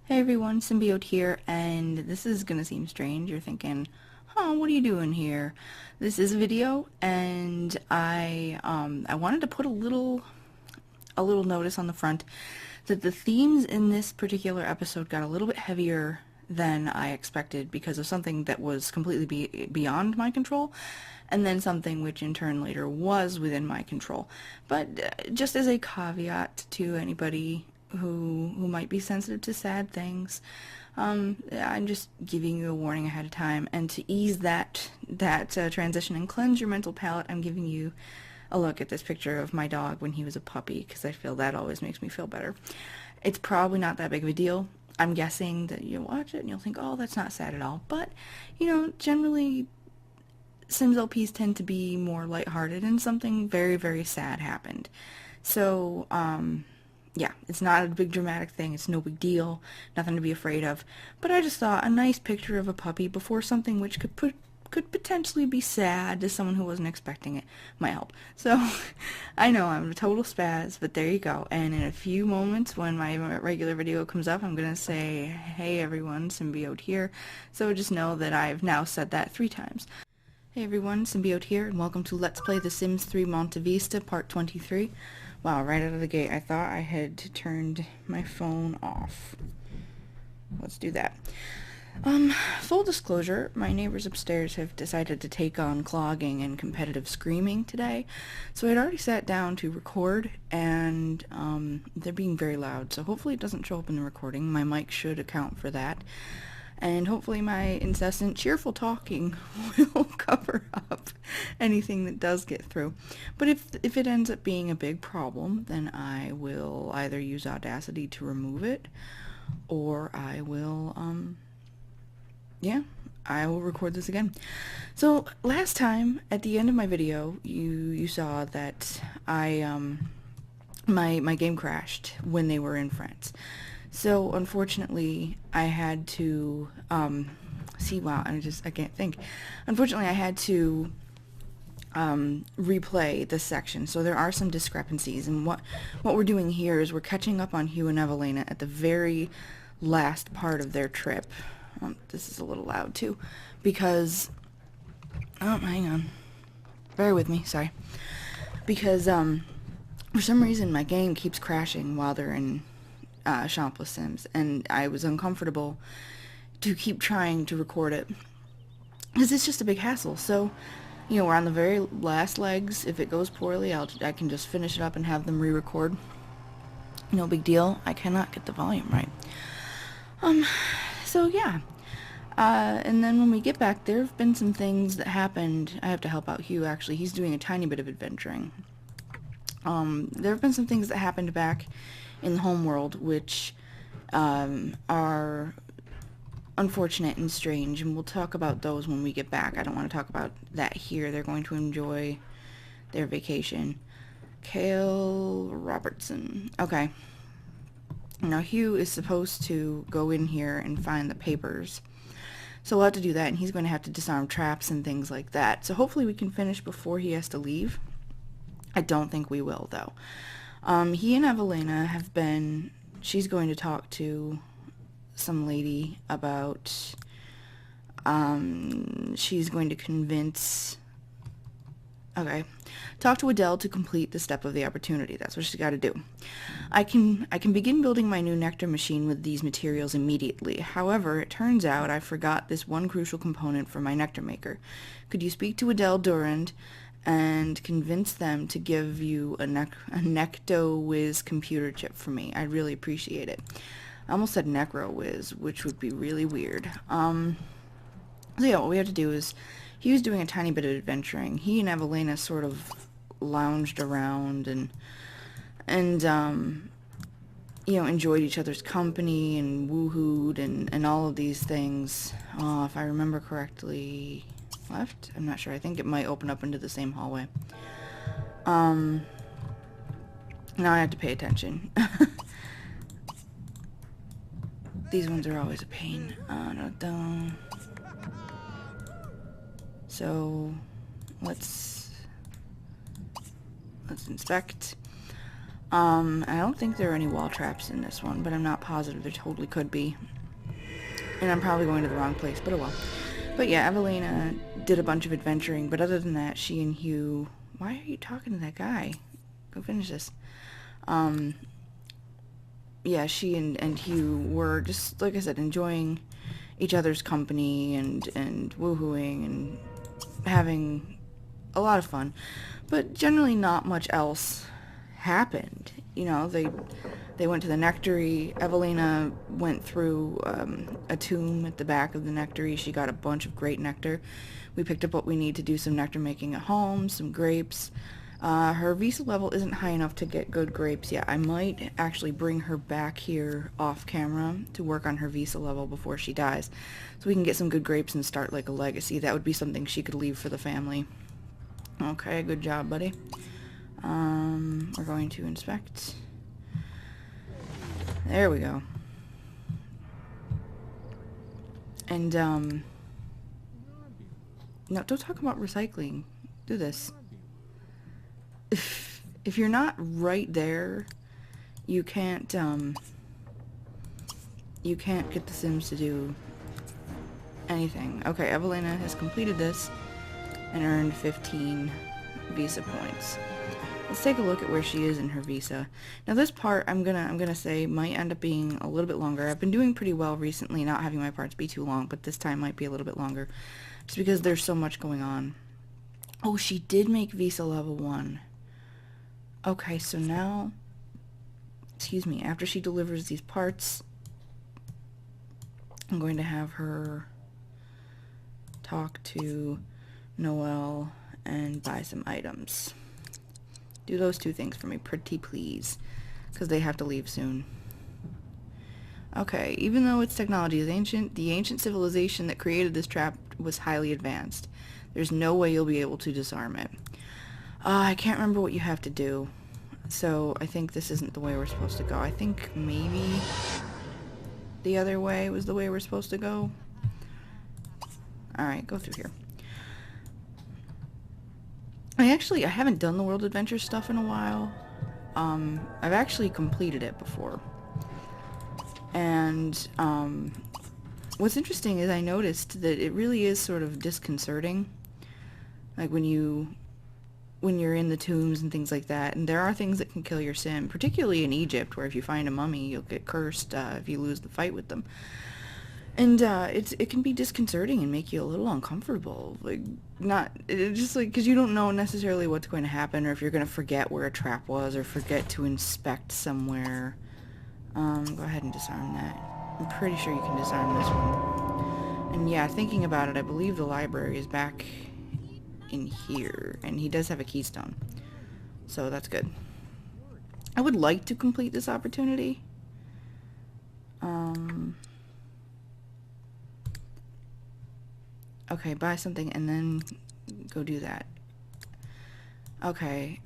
Hey everyone, Simbiote here, and this is gonna seem strange. You're thinking, "Huh, what are you doing here?" This is a video, and I wanted to put a little notice on the front that the themes in this particular episode got a little bit heavier than I expected because of something that was completely beyond my control, and then something which in turn later was within my control. But just as a caveat to anybody who might be sensitive to sad things, I'm just giving you a warning ahead of time, and to ease that transition and cleanse your mental palate, I'm giving you a look at this picture of my dog when he was a puppy, because I feel that always makes me feel better. It's probably not that big of a deal. I'm guessing that you'll watch it and you'll think, oh, that's not sad at all. But, generally, Sims LPs tend to be more lighthearted, and something very, very sad happened. So, yeah, it's not a big dramatic thing. It's no big deal. Nothing to be afraid of. But I just thought a nice picture of a puppy before something which could potentially be sad to someone who wasn't expecting it might help. So, I know I'm a total spaz, but there you go. And in a few moments when my regular video comes up, I'm going to say, hey everyone, Simbiote here. So just know that I've now said that 3 times. Hey everyone, Simbiote here, and welcome to Let's Play The Sims 3 Monte Vista, Part 23. Wow, right out of the gate, I thought I had turned my phone off. Let's do that. Full disclosure, my neighbors upstairs have decided to take on clogging and competitive screaming today, so I'd already sat down to record, and they're being very loud, so hopefully it doesn't show up in the recording. My mic should account for that, and hopefully my incessant cheerful talking will cover up anything that does get through. But if it ends up being a big problem, then I will either use Audacity to remove it, or I will, I will record this again. So last time, at the end of my video, you saw that my game crashed when they were in France. So unfortunately, I had to I can't think. Unfortunately, I had to replay this section. So there are some discrepancies, and what we're doing here is we're catching up on Hugh and Evelena at the very last part of their trip. This is a little loud too, because hang on, bear with me, sorry, because for some reason my game keeps crashing while they're in Champ with Sims, and I was uncomfortable to keep trying to record it because it's just a big hassle. So we're on the very last legs. If it goes poorly, I can just finish it up and have them re-record. No big deal. I cannot get the volume right. So yeah, and then when we get back, there have been some things that happened. I have to help out Hugh, actually. He's doing a tiny bit of adventuring. There have been some things that happened back in the home world which are unfortunate and strange, and we'll talk about those when we get back. I don't want to talk about that here. They're going to enjoy their vacation. Kale Robertson. Okay. Now Hugh is supposed to go in here and find the papers. So we'll have to do that, and he's going to have to disarm traps and things like that. So hopefully we can finish before he has to leave. I don't think we will, though. He and Evelena have been... She's going to talk to some lady about... she's going to convince... Okay. Talk to Adele to complete the step of the opportunity. That's what she's got to do. I can begin building my new nectar machine with these materials immediately. However, it turns out I forgot this one crucial component for my nectar maker. Could you speak to Adele Durand and convince them to give you a NectoWiz computer chip for me? I'd really appreciate it. I almost said NecroWiz, which would be really weird. So yeah, what we have to do is... He was doing a tiny bit of adventuring. He and Evelena sort of lounged around and enjoyed each other's company and woohooed and all of these things. If I remember correctly, left? I'm not sure. I think it might open up into the same hallway. Now I have to pay attention. These ones are always a pain. So let's inspect. I don't think there are any wall traps in this one, but I'm not positive. There totally could be. And I'm probably going to the wrong place, but oh well. But yeah, Evelena did a bunch of adventuring, but other than that, she and Hugh... Why are you talking to that guy? Go finish this. Yeah, she and Hugh were just, like I said, enjoying each other's company and woohooing and having a lot of fun. But generally not much else happened. You know, they went to the nectary. Evelena went through a tomb at the back of the nectary. She got a bunch of great nectar. We picked up what we need to do some nectar making at home, some grapes. Her visa level isn't high enough to get good grapes yet. I might actually bring her back here off camera to work on her visa level before she dies, so we can get some good grapes and start like a legacy. That would be something she could leave for the family. Okay, good job, buddy. We're going to inspect. There we go. And, no, don't talk about recycling. Do this. If you're not right there, you can't get the Sims to do anything. Okay, Evelena has completed this and earned 15 visa points. Let's take a look at where she is in her visa. Now this part I'm gonna say might end up being a little bit longer. I've been doing pretty well recently, not having my parts be too long, but this time might be a little bit longer, just because there's so much going on. Oh, she did make visa level 1. Okay, so now, excuse me, after she delivers these parts, I'm going to have her talk to Noel and buy some items. Do those two things for me, pretty please, because they have to leave soon. Okay, even though its technology is ancient, the ancient civilization that created this trap was highly advanced. There's no way you'll be able to disarm it. I can't remember what you have to do, so I think this isn't the way we're supposed to go. I think maybe the other way was the way we're supposed to go. Alright, go through here. I haven't done the World Adventure stuff in a while. I've actually completed it before. And, what's interesting is I noticed that it really is sort of disconcerting. Like when you're in the tombs and things like that, and there are things that can kill your sim, particularly in Egypt, where if you find a mummy, you'll get cursed if you lose the fight with them. And it can be disconcerting and make you a little uncomfortable, like just like because you don't know necessarily what's going to happen, or if you're going to forget where a trap was, or forget to inspect somewhere. Go ahead and disarm that. I'm pretty sure you can disarm this one. And yeah, thinking about it, I believe the library is back in here, and he does have a keystone, so that's good. I would like to complete this opportunity. Okay, buy something and then go do that. Okay,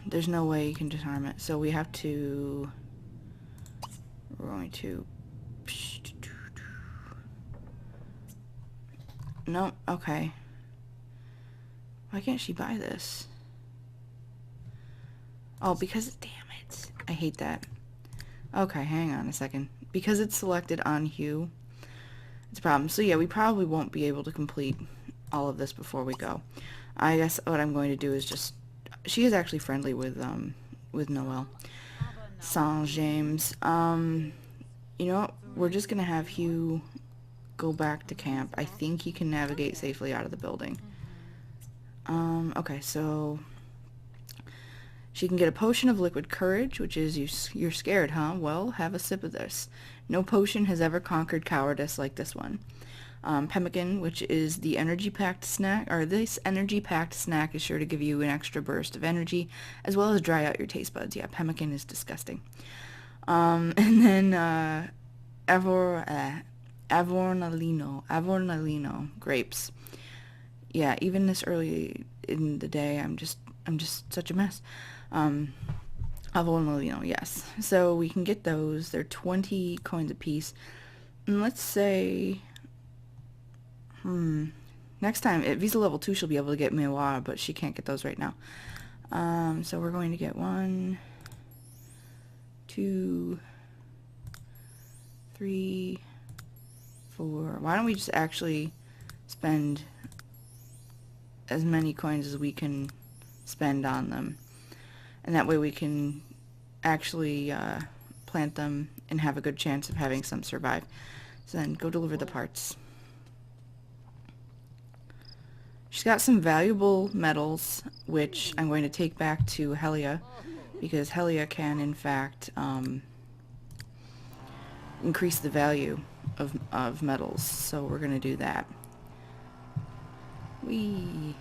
there's no way you can disarm it, so we're going to no, okay. Why can't she buy this? Oh, because, damn it. I hate that. Okay, hang on a second. Because it's selected on Hugh, it's a problem. So yeah, we probably won't be able to complete all of this before we go. I guess what I'm going to do is just... She is actually friendly with Noel. Saint James. You know what? We're just going to have Hugh go back to camp. I think he can navigate safely out of the building. Okay, so she can get a potion of liquid courage, which is you're scared, huh? Well, have a sip of this. No potion has ever conquered cowardice like this one. Pemmican, which is the energy-packed snack, or this energy-packed snack is sure to give you an extra burst of energy, as well as dry out your taste buds. Yeah, pemmican is disgusting. And then, Avornalino, grapes. Yeah, even this early in the day, I'm just such a mess. Avornalino, yes. So we can get those. They're 20 coins a piece. And let's say, next time at Visa level 2, she'll be able to get Miwa, but she can't get those right now. So we're going to get 1, 2, 3, 4. Why don't we just actually spend as many coins as we can spend on them, and that way we can actually plant them and have a good chance of having some survive. So then go deliver the parts. She's got some valuable metals, which I'm going to take back to Helia, because Helia can in fact increase the value of metals, so we're going to do that. Whee!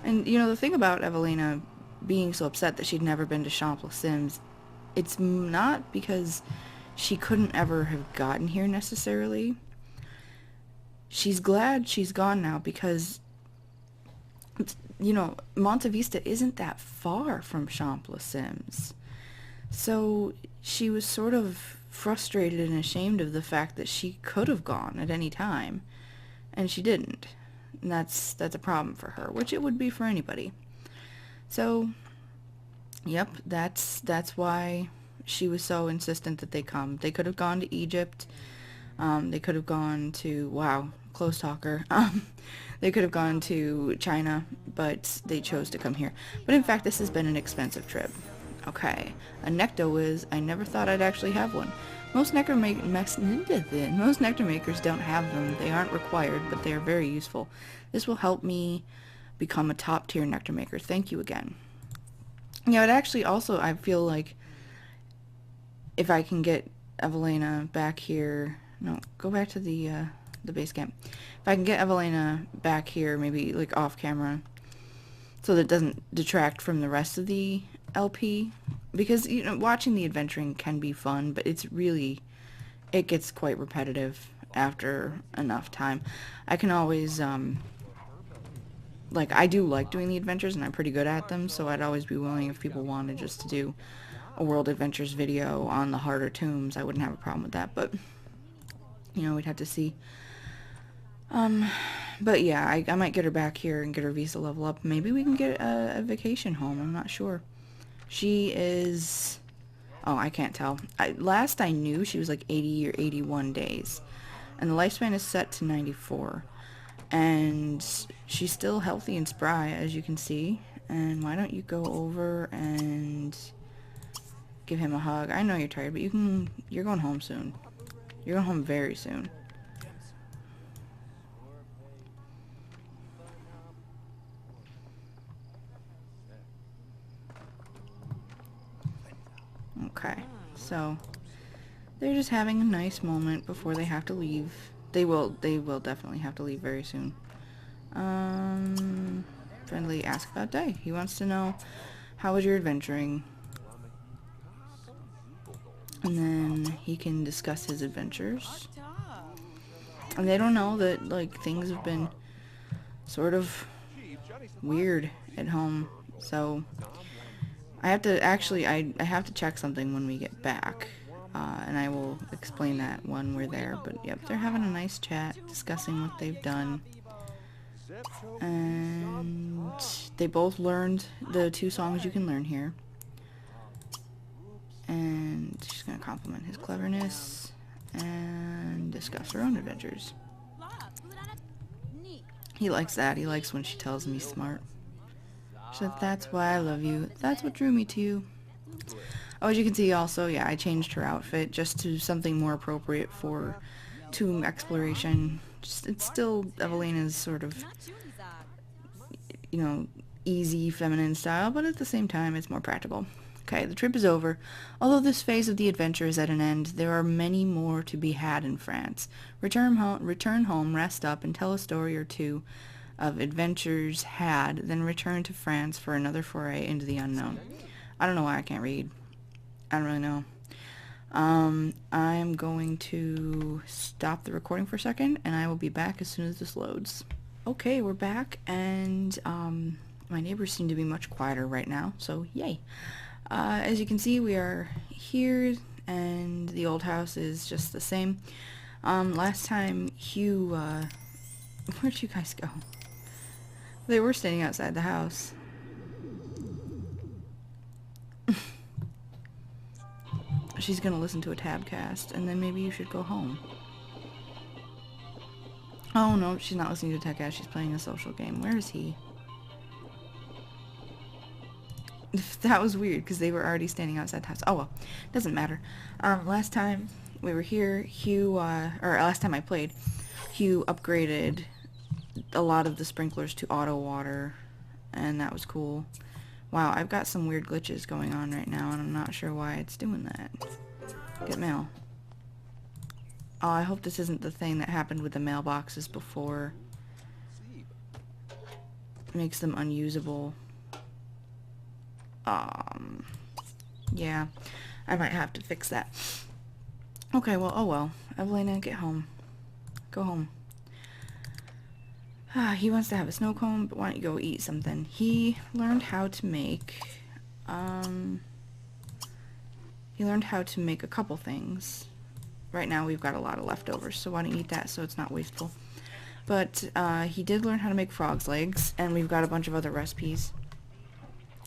And you know, the thing about Evelena being so upset that she'd never been to Champs Les Sims, it's not because she couldn't ever have gotten here necessarily. She's glad she's gone now because, you know, Monte Vista isn't that far from Champs Les Sims. So she was sort of frustrated and ashamed of the fact that she could have gone at any time, and she didn't. And that's a problem for her, which it would be for anybody. So, yep, that's why she was so insistent that they come. They could have gone to Egypt. They could have gone to, wow, close talker. They could have gone to China, but they chose to come here. But in fact, this has been an expensive trip. Okay, a nectar whiz. I never thought I'd actually have one. Most nectar makers don't have them. They aren't required, but they are very useful. This will help me become a top tier nectar maker. Thank you again. Yeah, it actually also, I feel like if I can get Evelena back here, no, go back to the base camp. If I can get Evelena back here, maybe like off camera, so that it doesn't detract from the rest of the LP, because you know, watching the adventuring can be fun, but it's really, it gets quite repetitive after enough time. I can always like, I do like doing the adventures and I'm pretty good at them, so I'd always be willing, if people wanted just to do a World Adventures video on the harder tombs, I wouldn't have a problem with that, but you know, we'd have to see. But yeah, I might get her back here and get her visa level up. Maybe we can get a vacation home, I'm not sure. She is, oh, I can't tell. Last I knew, she was like 80 or 81 days. And the lifespan is set to 94. And she's still healthy and spry, as you can see. And why don't you go over and give him a hug? I know you're tired, but you're going home soon. You're going home very soon. Okay, so they're just having a nice moment before they have to leave. They will definitely have to leave very soon. Friendly ask about day. He wants to know, how was your adventuring? And then he can discuss his adventures. And they don't know that, like, things have been sort of weird at home, so I have to actually, I have to check something when we get back, and I will explain that when we're there. But yep, they're having a nice chat, discussing what they've done, and they both learned the 2 songs you can learn here, and she's going to compliment his cleverness and discuss her own adventures. He likes that. He likes when she tells him he's smart. So that's why I love you. That's what drew me to you. Oh, as you can see also, yeah, I changed her outfit just to something more appropriate for tomb exploration. It's still Evelena's sort of, you know, easy feminine style, but at the same time it's more practical. Okay, the trip is over. Although this phase of the adventure is at an end, there are many more to be had in France. Return home, rest up, and tell a story or two of adventures had, then return to France for another foray into the unknown. I don't know why I can't read. I don't really know. I'm going to stop the recording for a second, and I will be back as soon as this loads. Okay, we're back, and my neighbors seem to be much quieter right now, so yay. As you can see, we are here, and the old house is just the same. Last time, Hugh, where'd you guys go? They were standing outside the house. She's gonna listen to a tabcast, and then maybe you should go home. Oh no, she's not listening to a tabcast, she's playing a social game. Where is he? That was weird, because they were already standing outside the house. Oh well, doesn't matter. Last time we were here, Hugh, or last time I played, Hugh upgraded a lot of the sprinklers to auto water, and that was cool. Wow, I've got some weird glitches going on right now, and I'm not sure why it's doing that. Get mail. Oh, I hope this isn't the thing that happened with the mailboxes before. It makes them unusable. Yeah, I might have to fix that. Okay, well, oh well. Evelena, get home. Go home. He wants to have a snow cone, but why don't you go eat something? He learned how to make, a couple things. Right now we've got a lot of leftovers, so why don't you eat that so it's not wasteful. But, he did learn how to make frog's legs, and we've got a bunch of other recipes.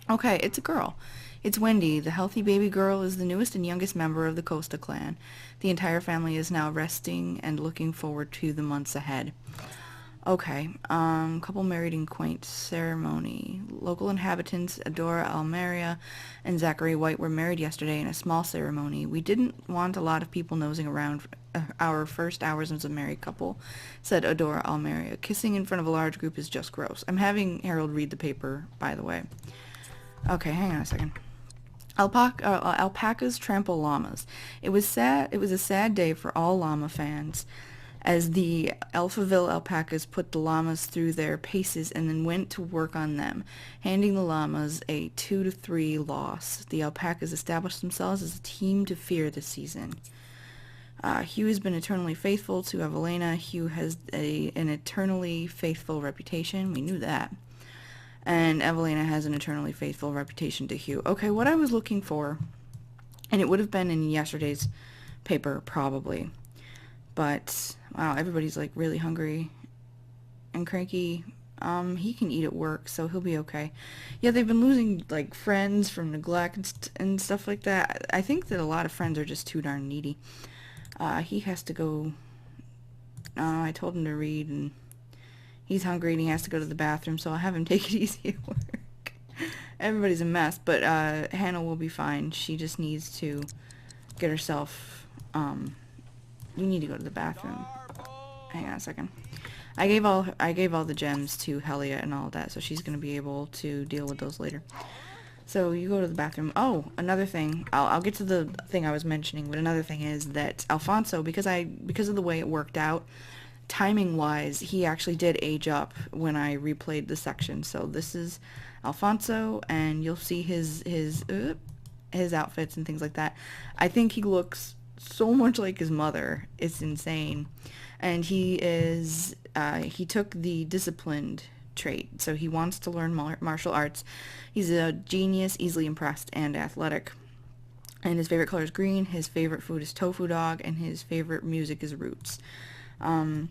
Okay, it's a girl. It's Wendy. The healthy baby girl is the newest and youngest member of the Costa clan. The entire family is now resting and looking forward to the months ahead. Okay, couple married in quaint ceremony. Local inhabitants Adora Almeria and Zachary White were married yesterday in a small ceremony. We didn't want a lot of people nosing around our first hours as a married couple, said Adora Almeria. Kissing in front of a large group is just gross. I'm having Harold read the paper, by the way. Okay, hang on a second. Alpacas trample llamas. It was a sad day for all llama fans, as the Alphaville alpacas put the llamas through their paces and then went to work on them, handing the llamas a 2-3 loss. The alpacas established themselves as a team to fear this season. Hugh has been eternally faithful to Evelena. Hugh has an eternally faithful reputation. We knew that. And Evelena has an eternally faithful reputation to Hugh. Okay, what I was looking for, and it would have been in yesterday's paper, probably. But, wow, everybody's, like, really hungry and cranky. He can eat at work, so he'll be okay. Yeah, they've been losing, like, friends from neglect and stuff like that. I think that a lot of friends are just too darn needy. He has to go... I told him to read, and he's hungry, and he has to go to the bathroom, so I'll have him take it easy at work. Everybody's a mess, but Hannah will be fine. She just needs to get herself... You need to go to the bathroom. Hang on a second. I gave all the gems to Helia and all that, so she's gonna be able to deal with those later. So you go to the bathroom. Oh, another thing. I'll get to the thing I was mentioning, but another thing is that Alfonso, because of the way it worked out, timing wise, he actually did age up when I replayed the section. So this is Alfonso, and you'll see his outfits and things like that. I think he looks so much like his mother. It's insane. And he took the disciplined trait, so he wants to learn martial arts. He's a genius, easily impressed, and athletic. And his favorite color is green, his favorite food is tofu dog, and his favorite music is roots. So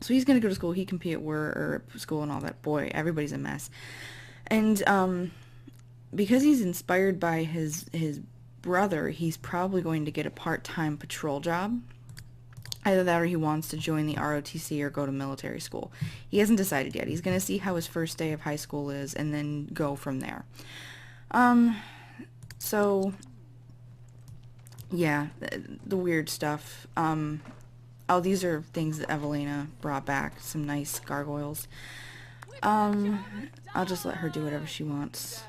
he's gonna go to school. He can be at work or at school and all that. Boy, everybody's a mess. And because he's inspired by his brother, he's probably going to get a part-time patrol job. Either that or he wants to join the ROTC or go to military school. He hasn't decided yet. He's going to see how his first day of high school is and then go from there. So, yeah, the weird stuff. Oh, these are things that Evelena brought back. Some nice gargoyles. I'll just let her do whatever she wants.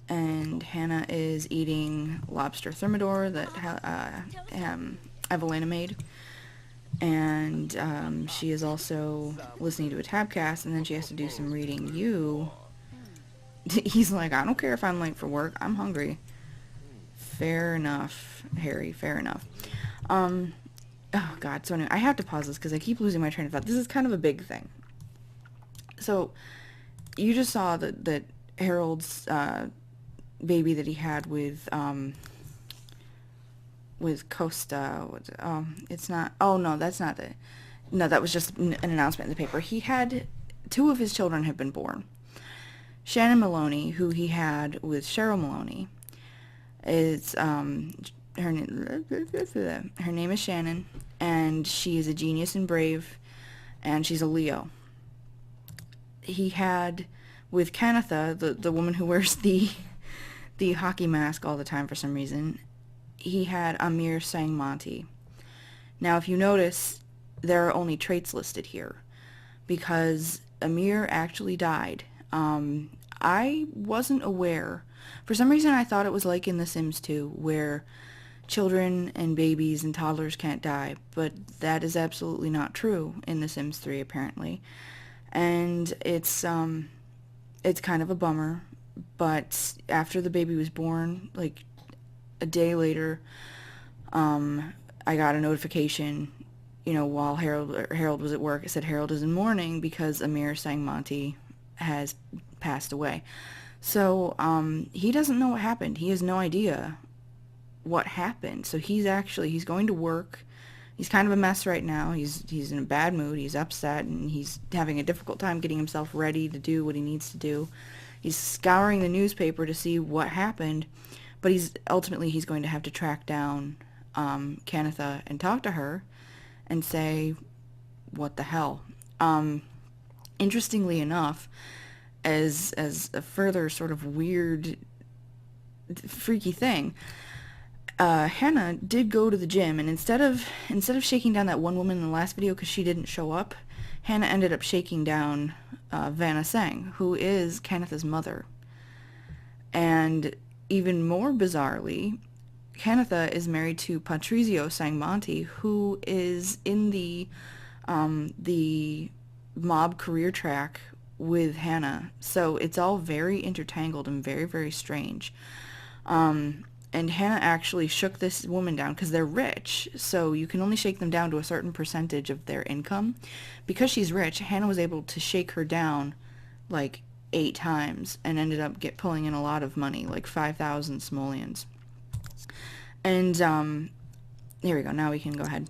And Hannah is eating lobster thermidor that Evelena made. And she is also listening to a tabcast, and then she has to do some reading. He's like, I don't care if I'm late for work. I'm hungry. Fair enough, Harry. Fair enough. Oh, God. So anyway, I have to pause this because I keep losing my train of thought. This is kind of a big thing. So, you just saw that Harold's baby that he had with Costa. It's not. Oh no, that's not the. No, that was just an announcement in the paper. He had 2 of his children have been born. Shannon Maloney, who he had with Cheryl Maloney, It's her name is Shannon, and she is a genius and brave, and she's a Leo. He had with Kanatha, the woman who wears the hockey mask all the time for some reason, he had Amir sang Monty. Now, if you notice, there are only traits listed here because Amir actually died. I wasn't aware. For some reason, I thought it was like in The Sims 2, where children and babies and toddlers can't die, but that is absolutely not true in The Sims 3, apparently. And it's kind of a bummer, but after the baby was born, like a day later, I got a notification, while Harold was at work. It said Harold is in mourning because Amir sang Monty has passed away. So he doesn't know what happened. He has no idea what happened. So he's going to work. He's kind of a mess right now. He's in a bad mood. He's upset, and he's having a difficult time getting himself ready to do what he needs to do. He's scouring the newspaper to see what happened, but he's going to have to track down Kanatha and talk to her and say, what the hell? Interestingly enough, as a further sort of weird, freaky thing, Hannah did go to the gym, and instead of shaking down that one woman in the last video because she didn't show up, Hannah ended up shaking down Vanna Sang, who is Kanatha's mother. And even more bizarrely, Kanatha is married to Patrizio Sang Monty, who is in the mob career track with Hannah. So it's all very intertangled and very, very strange. And Hannah actually shook this woman down because they're rich, so you can only shake them down to a certain percentage of their income. Because she's rich, Hannah was able to shake her down like 8 times and ended up pulling in a lot of money, like 5,000 simoleons. And here we go. Now we can go ahead.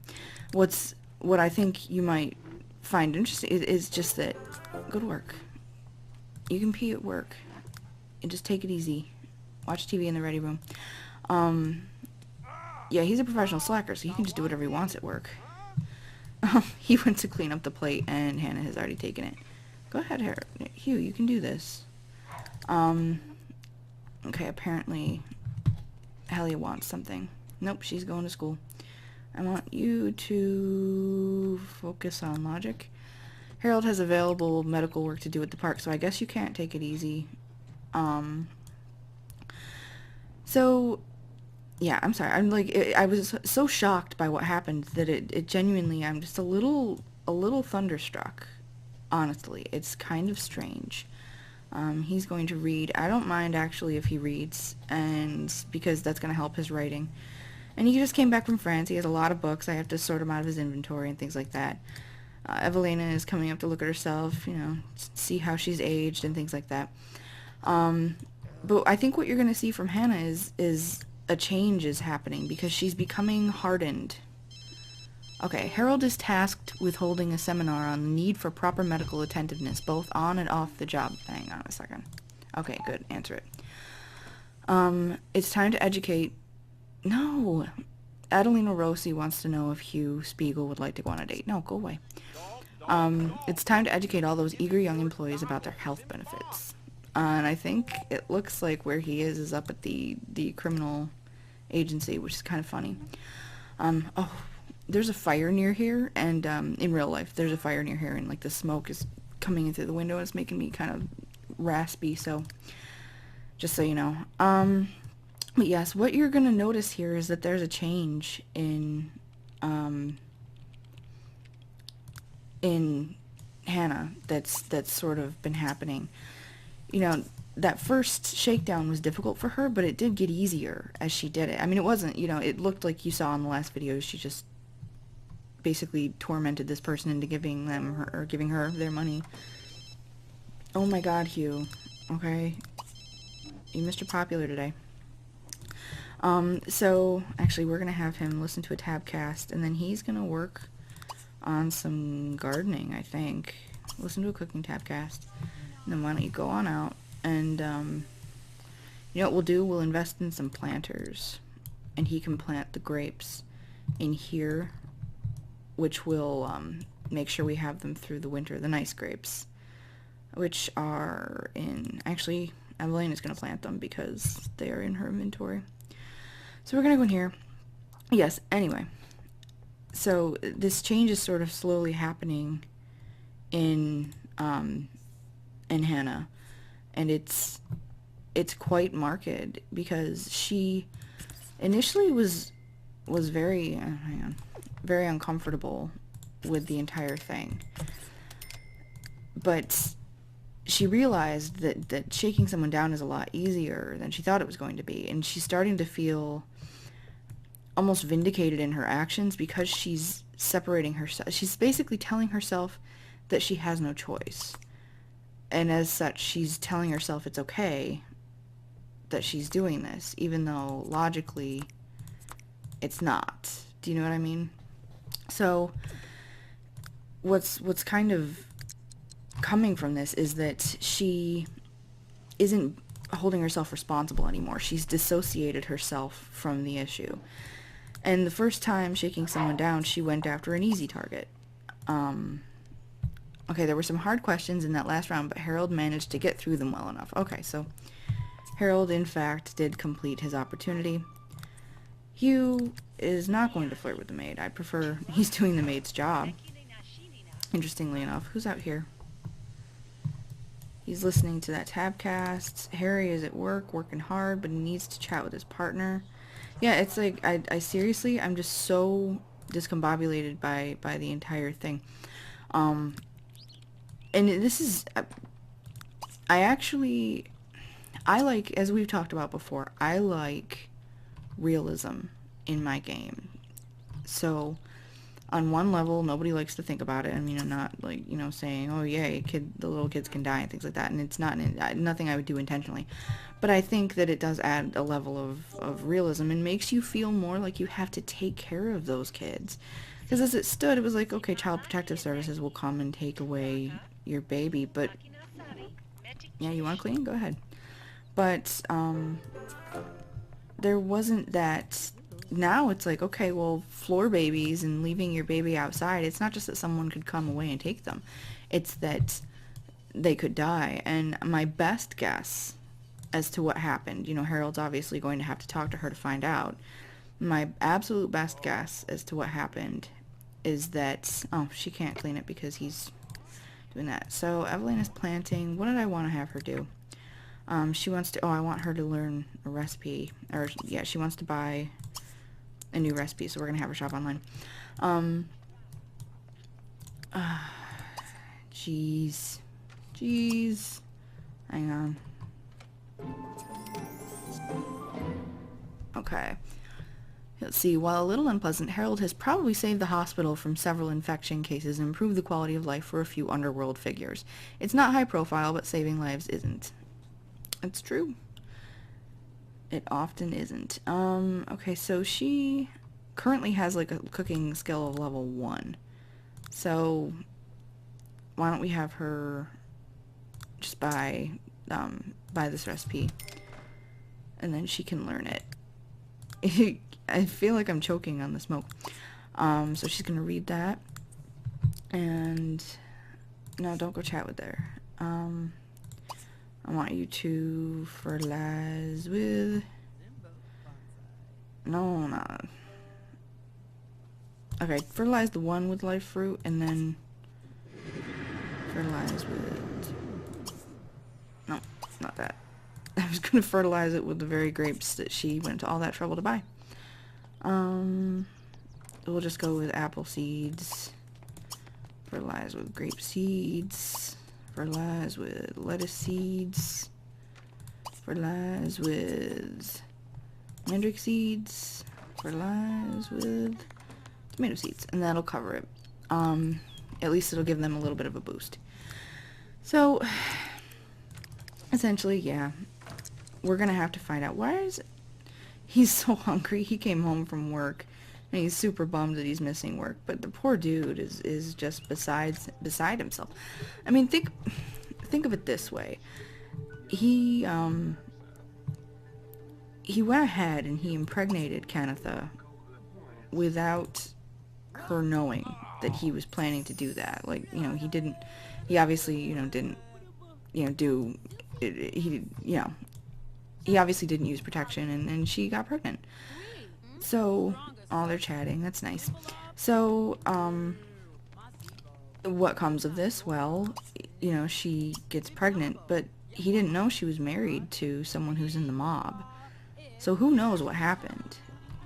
What I think you might find interesting is just that go to work. You can pee at work and just take it easy. Watch TV in the ready room. Yeah, he's a professional slacker, so he can just do whatever he wants at work. He went to clean up the plate, and Hannah has already taken it. Go ahead, Hugh, you can do this. Okay, apparently Hellia wants something. Nope, she's going to school. I want you to focus on logic. Harold has available medical work to do at the park, so I guess you can't take it easy. So, yeah, I'm sorry. I was so shocked by what happened that it genuinely, I'm just a little thunderstruck. Honestly, it's kind of strange. He's going to read. I don't mind actually if he reads, and because that's going to help his writing. And he just came back from France. He has a lot of books. I have to sort them out of his inventory and things like that. Evelena is coming up to look at herself, see how she's aged and things like that. But I think what you're going to see from Hannah is a change is happening because she's becoming hardened. Okay, Harold is tasked with holding a seminar on the need for proper medical attentiveness, both on and off the job. Hang on a second. Okay, good. Answer it. It's time to educate... No! Adelina Rossi wants to know if Hugh Spiegel would like to go on a date. No, go away. It's time to educate all those eager young employees about their health benefits. And I think it looks like where he is up at the criminal agency, which is kind of funny. Oh, there's a fire near here, and in real life, there's a fire near here, and like the smoke is coming in through the window, and it's making me kind of raspy, so just so you know. But yes, what you're going to notice here is that there's a change in Hannah that's sort of been happening. That first shakedown was difficult for her, but it did get easier as she did it. I mean, it wasn't, it looked like you saw in the last video, she just basically tormented this person into giving her their money. Oh my god, Hugh. Okay. You Mr. Popular today. So, actually, we're going to have him listen to a tabcast, and then he's going to work on some gardening, I think. Listen to a cooking tabcast. And then why don't you go on out and You know what we'll do? We'll invest in some planters, and he can plant the grapes in here, which will make sure we have them through the winter, the nice grapes, which are in, actually, Evelena's going to plant them because they are in her inventory. So we're going to go in here. Yes, anyway. So this change is sort of slowly happening in Hannah, and it's quite marked because she initially was very very uncomfortable with the entire thing, but she realized that shaking someone down is a lot easier than she thought it was going to be, and she's starting to feel almost vindicated in her actions because she's separating herself. She's basically telling herself that she has no choice, and as such she's telling herself it's okay that she's doing this, even though logically it's not. Do you know what I mean? So what's kind of coming from this is that she isn't holding herself responsible anymore. She's dissociated herself from the issue. And the first time shaking someone down, she went after an easy target. Okay, there were some hard questions in that last round, but Harold managed to get through them well enough. Okay, so Harold, in fact, did complete his opportunity. Hugh is not going to flirt with the maid. I prefer... He's doing the maid's job. Interestingly enough. Who's out here? He's listening to that tabcast. Harry is at work, working hard, but he needs to chat with his partner. Yeah, it's like, I seriously, I'm just so discombobulated by the entire thing. And this is... I like, as we've talked about before, I like realism in my game. So on one level, nobody likes to think about it. I mean, I'm not like, you know, saying, oh yeah, the little kids can die and things like that, and it's not nothing I would do intentionally. But I think that it does add a level of realism and makes you feel more like you have to take care of those kids. Because as it stood, it was like, okay, Child Protective Services will come and take away your baby, but yeah, you want to clean? Go ahead. But there wasn't that. Now it's like, okay, well, floor babies and leaving your baby outside, it's not just that someone could come away and take them. It's that they could die. And my best guess as to what happened, you know, Harold's obviously going to have to talk to her to find out. My absolute best guess as to what happened is that, oh, she can't clean it because he's doing that. So Evelena's planting. What did I want to have her do? She wants to, I want her to learn a recipe, or yeah, she wants to buy a new recipe, so we're gonna have her shop online. Jeez, hang on. Okay, let's see. While a little unpleasant, Harold has probably saved the hospital from several infection cases and improved the quality of life for a few underworld figures. It's not high profile, but saving lives isn't. It's true. It often isn't. Okay, so she currently has like a cooking skill of level 1. So why don't we have her just buy this recipe, and then she can learn it. I feel like I'm choking on the smoke. So she's gonna read that, and no, don't go chat with her. I want you to fertilize with... No, not... Okay, fertilize the one with live fruit, and then fertilize with... No, not that. I was going to fertilize it with the very grapes that she went to all that trouble to buy. We'll just go with apple seeds. Fertilize with grape seeds. Fertilize with lettuce seeds. Fertilize with mandrake seeds. Fertilize with tomato seeds. And that'll cover it. At least it'll give them a little bit of a boost. So, essentially, yeah. We're gonna have to find out. Why is it? He's so hungry. He came home from work. And he's super bummed that he's missing work, but the poor dude is just beside himself. I mean, think of it this way. He he went ahead and he impregnated Kanatha without her knowing that he was planning to do that. Like, you know, he obviously, you know, didn't, you know, do, he obviously didn't use protection, and she got pregnant. So, oh, they're chatting, that's nice. So, what comes of this? Well, you know, she gets pregnant, but he didn't know she was married to someone who's in the mob. So who knows what happened?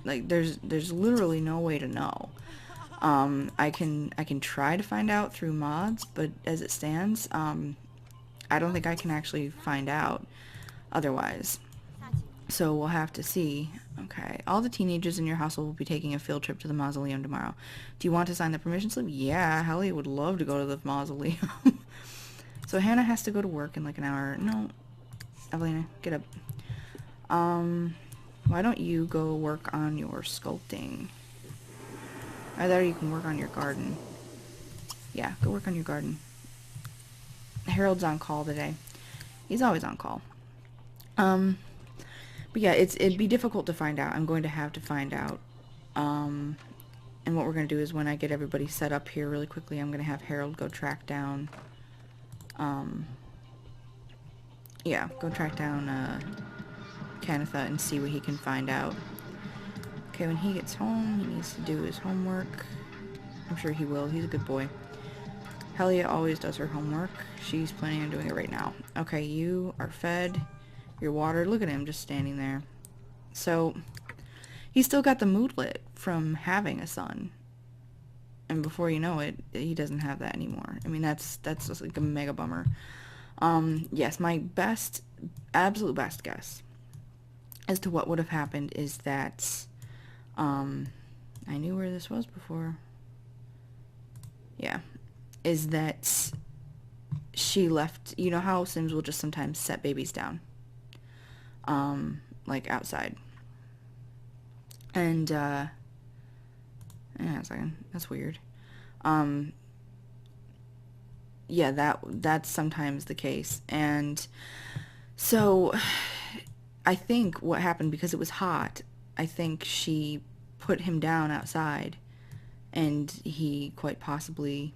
Like, there's literally no way to know. I can try to find out through mods, but as it stands, I don't think I can actually find out otherwise. So we'll have to see. Okay, all the teenagers in your household will be taking a field trip to the mausoleum tomorrow. Do you want to sign the permission slip? Yeah, Helly would love to go to the mausoleum. So Hannah has to go to work in like an hour. No, Evelena, get up. Why don't you go work on your sculpting? Either you can work on your garden. Yeah, go work on your garden. Harold's on call today. He's always on call. But yeah, it'd be difficult to find out. I'm going to have to find out. And what we're going to do is when I get everybody set up here really quickly, I'm going to have Harold go track down, go track down, Kanatha and see what he can find out. Okay, when he gets home, he needs to do his homework. I'm sure he will. He's a good boy. Helia always does her homework. She's planning on doing it right now. Okay, you are fed. You're watered. Look at him just standing there. So, he's still got the moodlet from having a son. And before you know it, he doesn't have that anymore. I mean, that's just like a mega bummer. Yes, my absolute best guess as to what would have happened is that, I knew where this was before. Yeah. Is that she left, you know how Sims will just sometimes set babies down? Like outside. And, hang on a second, that's weird. Yeah, that's sometimes the case. And so I think what happened, because it was hot, I think she put him down outside and he quite possibly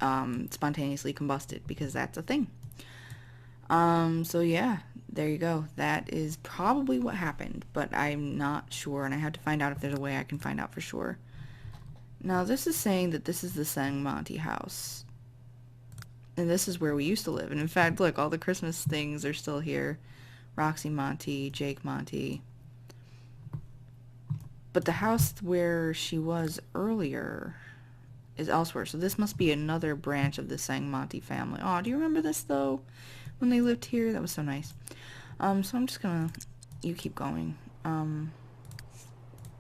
spontaneously combusted, because that's a thing. So yeah, there you go. That is probably what happened, but I'm not sure, and I have to find out if there's a way I can find out for sure. Now this is saying that this is the Simbiote house. And this is where we used to live. And in fact, look, all the Christmas things are still here. Roxy Monty, Jake Monty. But the house where she was earlier is elsewhere. So this must be another branch of the Simbiote family. Oh, do you remember this though? When they lived here? That was so nice. So I'm just gonna... You keep going.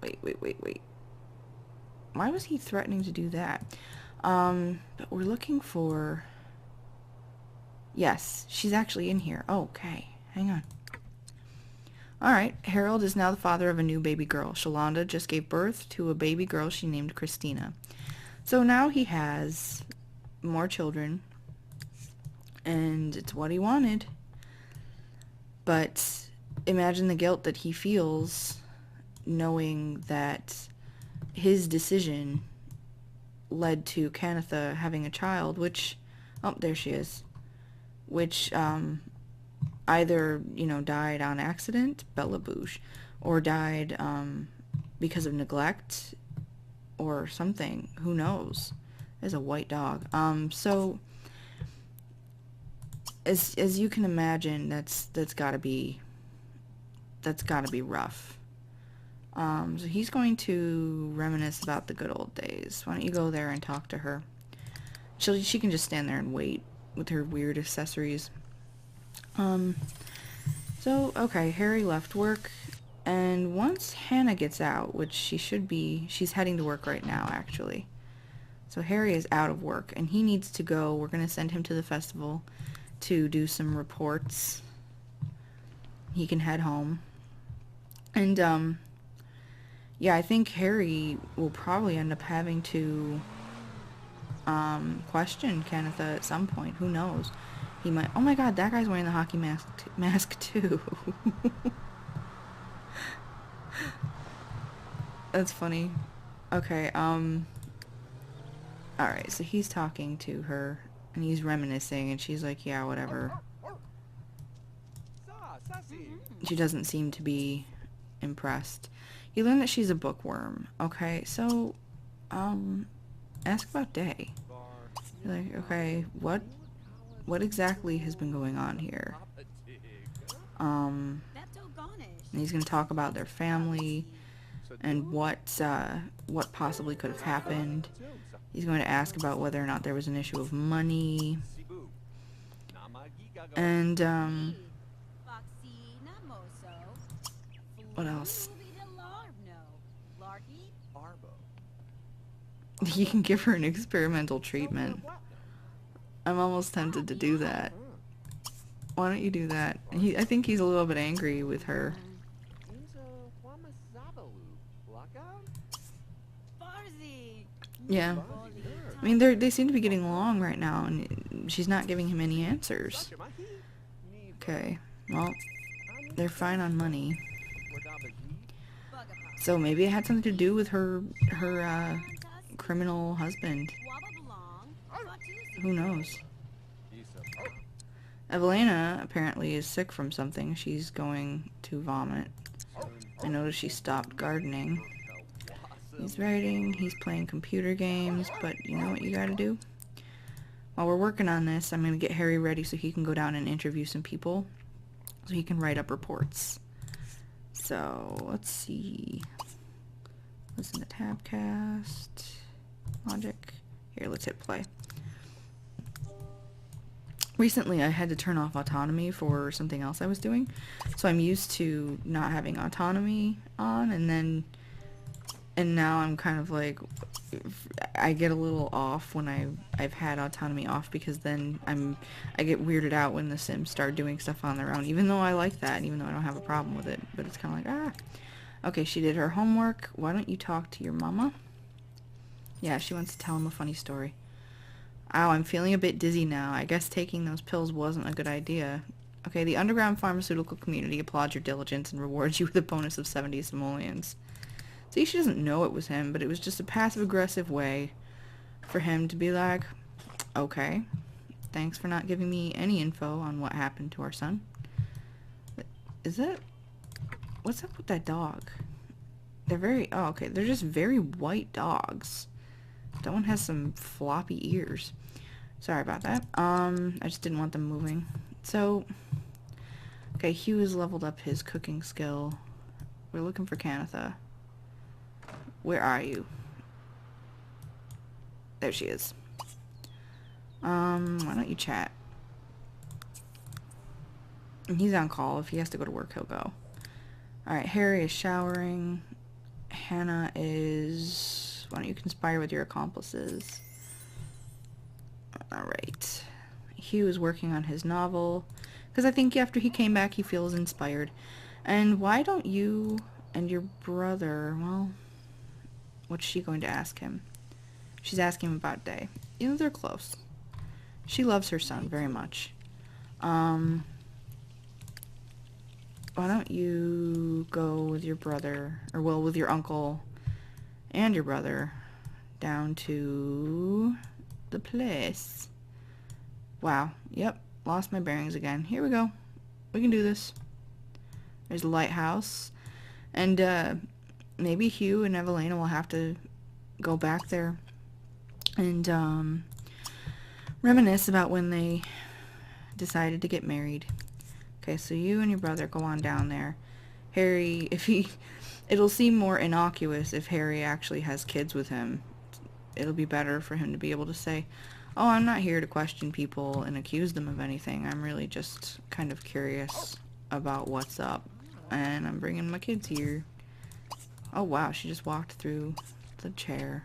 Wait. Why was he threatening to do that? But we're looking for... Yes, she's actually in here. Okay, hang on. Alright, Harold is now the father of a new baby girl. Shalonda just gave birth to a baby girl she named Christina. So now he has more children, and it's what he wanted. But imagine the guilt that he feels knowing that his decision led to Kanatha having a child, which... Oh, there she is. Which, either, you know, died on accident, Bella Bouche, or died, because of neglect, or something. Who knows? There's a white dog. So, as you can imagine, that's gotta be rough. So he's going to reminisce about the good old days. Why don't you go there and talk to her? She can just stand there and wait with her weird accessories. So, okay, Harry left work, and once Hannah gets out, which she should be, she's heading to work right now, actually. So Harry is out of work, and he needs to go. We're going to send him to the festival to do some reports. He can head home. And, yeah, I think Harry will probably end up having to question Kanatha at some point. Who knows? He might... Oh my god, that guy's wearing the hockey mask too. That's funny. Okay, alright, so he's talking to her, and he's reminiscing, and she's like, yeah, whatever. She doesn't seem to be impressed. You learn that she's a bookworm. Okay, so, ask about Day. You're like, okay, what exactly has been going on here? And he's gonna talk about their family and what possibly could have happened. He's going to ask about whether or not there was an issue of money. And, what else? You can give her an experimental treatment. I'm almost tempted to do that. Why don't you do that? I think he's a little bit angry with her. Yeah. I mean, they seem to be getting along right now, and she's not giving him any answers. Okay, well, they're fine on money. So maybe it had something to do with her criminal husband. Who knows? Evelena apparently is sick from something. She's going to vomit. I noticed she stopped gardening. He's writing, he's playing computer games, but you know what you gotta do? While we're working on this, I'm gonna get Harry ready so he can go down and interview some people, so he can write up reports. So, let's see. Listen to Tabcast. Logic. Here, let's hit play. Recently, I had to turn off autonomy for something else I was doing, so I'm used to not having autonomy on, and now I'm kind of like, I get a little off when I've had autonomy off, because then I get weirded out when the Sims start doing stuff on their own, even though I like that, even though I don't have a problem with it, but it's kind of like, Okay, she did her homework. Why don't you talk to your mama? Yeah, she wants to tell him a funny story. Ow, I'm feeling a bit dizzy now. I guess taking those pills wasn't a good idea. Okay, the underground pharmaceutical community applauds your diligence and rewards you with a bonus of 70 simoleons. See, she doesn't know it was him, but it was just a passive-aggressive way for him to be like, okay, thanks for not giving me any info on what happened to our son. Is it? What's up with that dog? They're okay, they're just very white dogs. That one has some floppy ears. Sorry about that. I just didn't want them moving. So, okay, Hugh has leveled up his cooking skill. We're looking for Canatha. Where are you? There she is. Why don't you chat? And he's on call. If he has to go to work, he'll go. Alright, Harry is showering. Hannah is... Why don't you conspire with your accomplices? Alright. Hugh is working on his novel. Because I think after he came back, he feels inspired. And why don't you and your brother... Well, what's she going to ask him? She's asking him about Day. You know, they're close. She loves her son very much. Why don't you go with your brother, or well, with your uncle and your brother down to the place. Wow. Yep. Lost my bearings again. Here we go. We can do this. There's a lighthouse. And maybe Hugh and Evelena will have to go back there and reminisce about when they decided to get married. Okay, so you and your brother go on down there. Harry, it'll seem more innocuous if Harry actually has kids with him. It'll be better for him to be able to say, oh, I'm not here to question people and accuse them of anything. I'm really just kind of curious about what's up. And I'm bringing my kids here. Oh, wow, she just walked through the chair.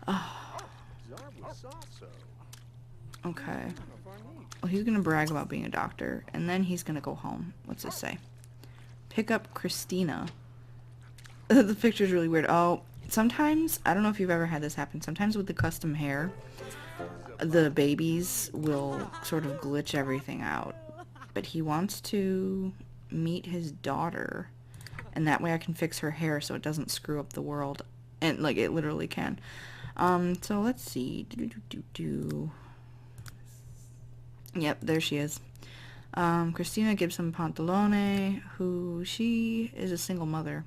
Oh. Okay. Well, he's gonna brag about being a doctor, and then he's gonna go home. What's this say? Pick up Christina. The picture's really weird. Oh, sometimes, I don't know if you've ever had this happen, sometimes with the custom hair, the babies will sort of glitch everything out. But he wants to meet his daughter, and that way I can fix her hair so it doesn't screw up the world. And, like, it literally can. So let's see. Yep, there she is. Christina Gibson Pantalone, who she is a single mother,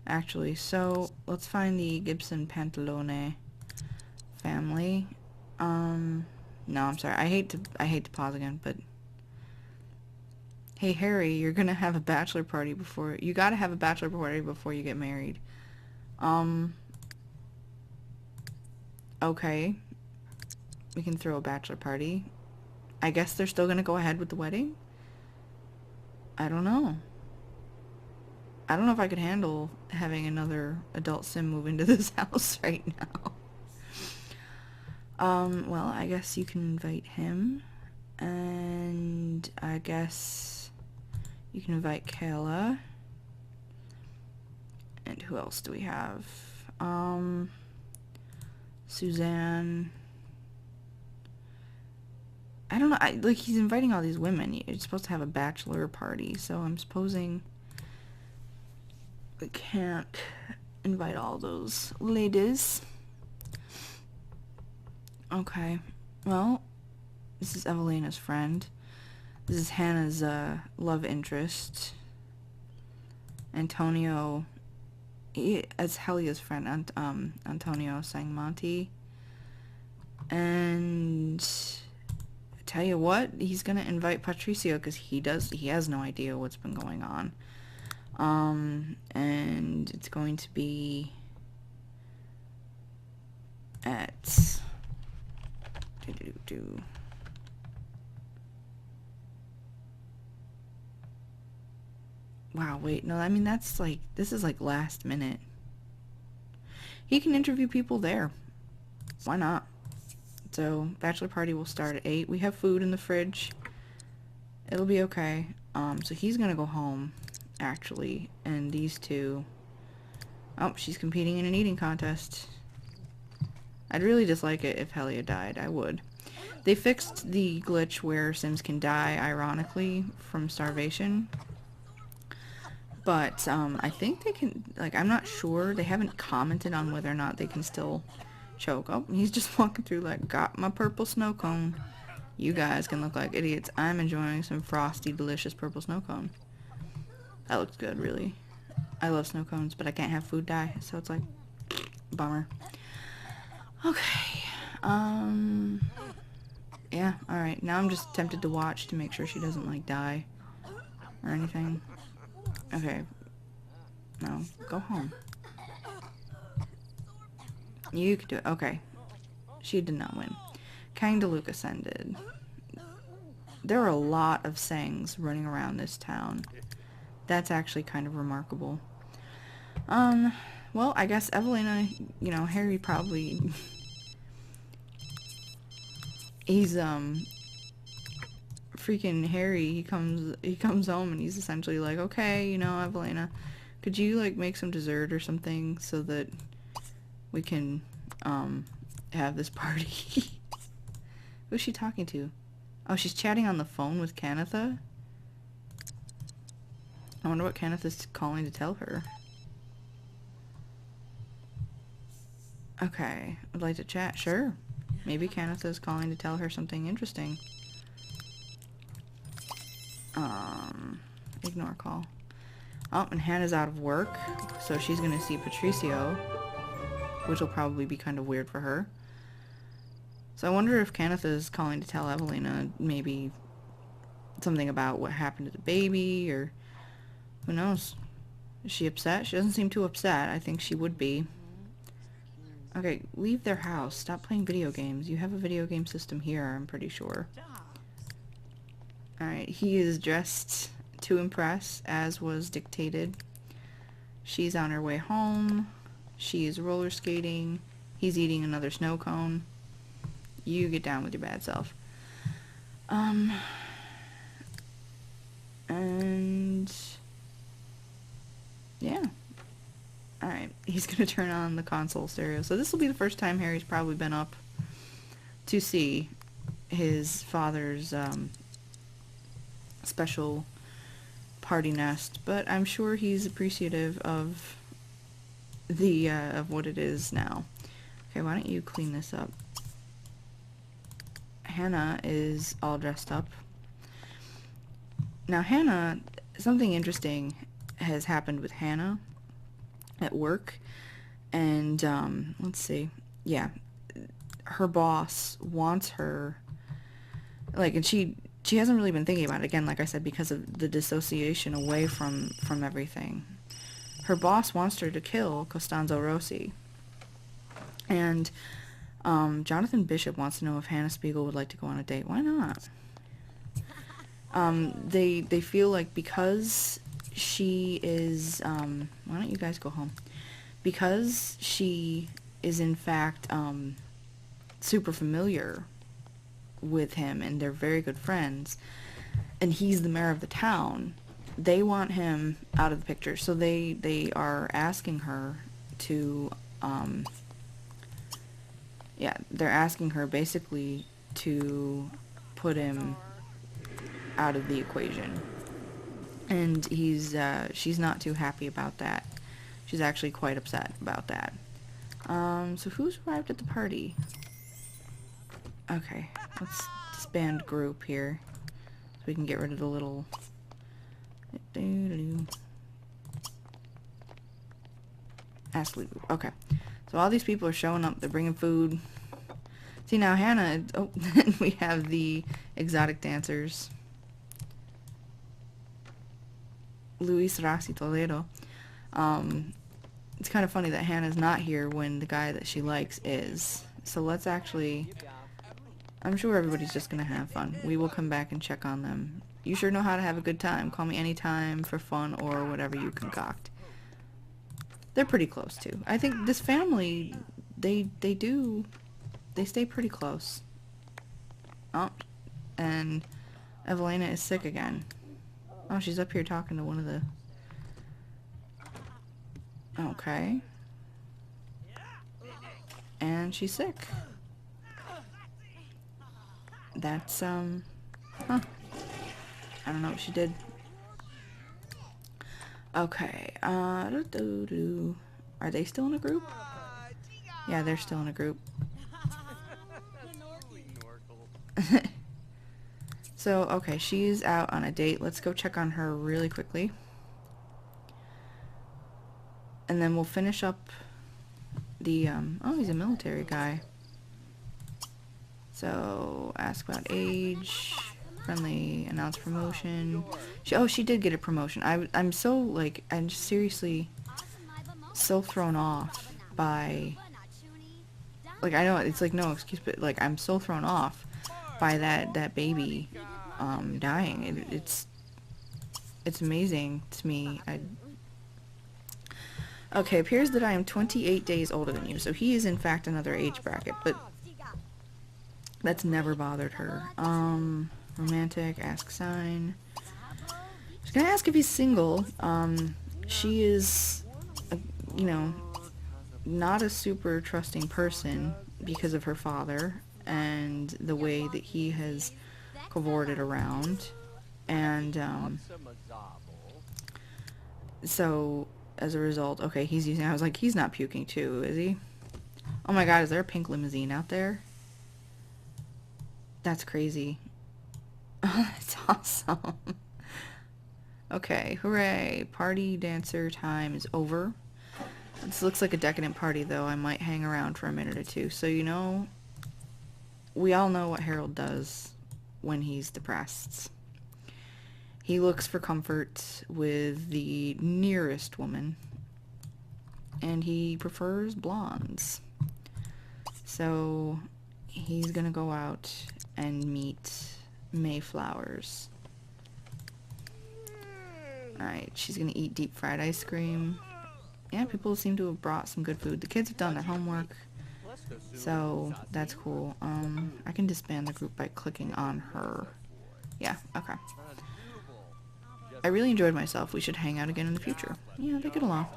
actually. So let's find the Gibson Pantalone family. No, I'm sorry. I hate to pause again, but hey Harry, you're gonna have a bachelor party before you gotta have a bachelor party before you get married. Okay. We can throw a bachelor party. I guess they're still gonna go ahead with the wedding? I don't know. I don't know if I could handle having another adult sim move into this house right now. Well, I guess you can invite him. And I guess you can invite Kayla. And who else do we have? Suzanne. I don't know. Like, he's inviting all these women. You're supposed to have a bachelor party, so I'm supposing we can't invite all those ladies. Okay. Well, this is Evelena's friend. This is Hannah's love interest. Antonio, as Helia's friend, Antonio sang Monte. And I tell you what, he's gonna invite Patricio because he has no idea what's been going on. And it's going to be at Wow, wait, no, I mean, that's like, this is like last minute. He can interview people there. Why not? So, bachelor party will start at 8. We have food in the fridge. It'll be okay. So he's gonna go home, actually, and these two... Oh, she's competing in an eating contest. I'd really dislike it if Helia died. I would. They fixed the glitch where Sims can die, ironically, from starvation. But, I think they can, like, I'm not sure. They haven't commented on whether or not they can still choke. Oh, he's just walking through like, got my purple snow cone. You guys can look like idiots. I'm enjoying some frosty, delicious purple snow cone. That looks good, really. I love snow cones, but I can't have food dye, so it's like, bummer. Okay. Yeah, alright. Now I'm just tempted to watch to make sure she doesn't, like, die or anything. Okay. No, go home. You could do it. Okay. She did not win. Kang DeLuca ascended. There are a lot of Sangs running around this town. That's actually kind of remarkable. Well, I guess Evelena, you know, Harry probably... He's, freaking Harry, he comes home and he's essentially like, okay, you know, Evelena, could you, like, make some dessert or something so that we can, have this party? Who's she talking to? Oh, she's chatting on the phone with Kanatha? I wonder what Kanatha's calling to tell her. Okay, would like to chat. Sure. Maybe Kanatha's calling to tell her something interesting. Ignore call. Oh, and Hannah's out of work, so she's gonna see Patricio, which will probably be kind of weird for her. So I wonder if Kanatha's calling to tell Evelena maybe something about what happened to the baby, or who knows. Is she upset? She doesn't seem too upset. I think she would be. Okay, leave their house. Stop playing video games. You have a video game system here, I'm pretty sure. Alright, he is dressed to impress, as was dictated. She's on her way home. She is roller skating. He's eating another snow cone. You get down with your bad self. And... yeah. Alright, he's gonna turn on the console stereo. So this will be the first time Harry's probably been up to see his father's, special party nest, but I'm sure he's appreciative of the of what it is now. Okay, why don't you clean this up? Hannah is all dressed up. Now Hannah, something interesting has happened with Hannah at work, and let's see, yeah, her boss wants her, like, and she hasn't really been thinking about it, again, like I said, because of the dissociation away from everything. Her boss wants her to kill Costanzo Rossi, and Jonathan Bishop wants to know if Hannah Spiegel would like to go on a date. Why not? They feel like because she is, why don't you guys go home? Because she is in fact super familiar with him and they're very good friends, and he's the mayor of the town, they want him out of the picture. So they are asking her to, yeah, they're asking her basically to put him out of the equation. And she's not too happy about that. She's actually quite upset about that. So who's arrived at the party? Okay, let's disband group here so we can get rid of the little... Ask Lulu. Okay, so all these people are showing up. They're bringing food. See, now Hannah... Oh, we have the exotic dancers. Luis Rossi Toledo. It's kind of funny that Hannah's not here when the guy that she likes is. So let's actually... I'm sure everybody's just gonna have fun. We will come back and check on them. You sure know how to have a good time. Call me anytime for fun or whatever you concoct. They're pretty close too. I think this family, they stay pretty close. Oh, and Evelena is sick again. Oh, she's up here talking to one of the... Okay. And she's sick. That's, huh. I don't know what she did. Okay, are they still in a group? Yeah, they're still in a group. So, okay, she's out on a date. Let's go check on her really quickly. And then we'll finish up the, oh, he's a military guy. So, ask about age, friendly, announce promotion. She did get a promotion. I'm so, like, I'm just seriously so thrown off by, like, I know it's like no excuse, but, like, I'm so thrown off by that baby, dying. It's amazing to me. Okay, appears that I am 28 days older than you, so he is in fact another age bracket, but that's never bothered her. Romantic, ask sign. She's gonna ask if he's single. She is, you know, not a super trusting person because of her father and the way that he has cavorted around. And, so, as a result, okay, he's using, I was like, he's not puking too, is he? Oh my god, is there a pink limousine out there? That's crazy. Oh, that's awesome. Okay, hooray. Party dancer time is over. This looks like a decadent party, though. I might hang around for a minute or two. So, you know, we all know what Harold does when he's depressed. He looks for comfort with the nearest woman, and he prefers blondes. So, he's gonna go out and meet Mayflowers. Alright, she's gonna eat deep fried ice cream. Yeah, people seem to have brought some good food. The kids have done their homework, so that's cool. I can disband the group by clicking on her. Yeah, okay. I really enjoyed myself. We should hang out again in the future. Yeah, they get along.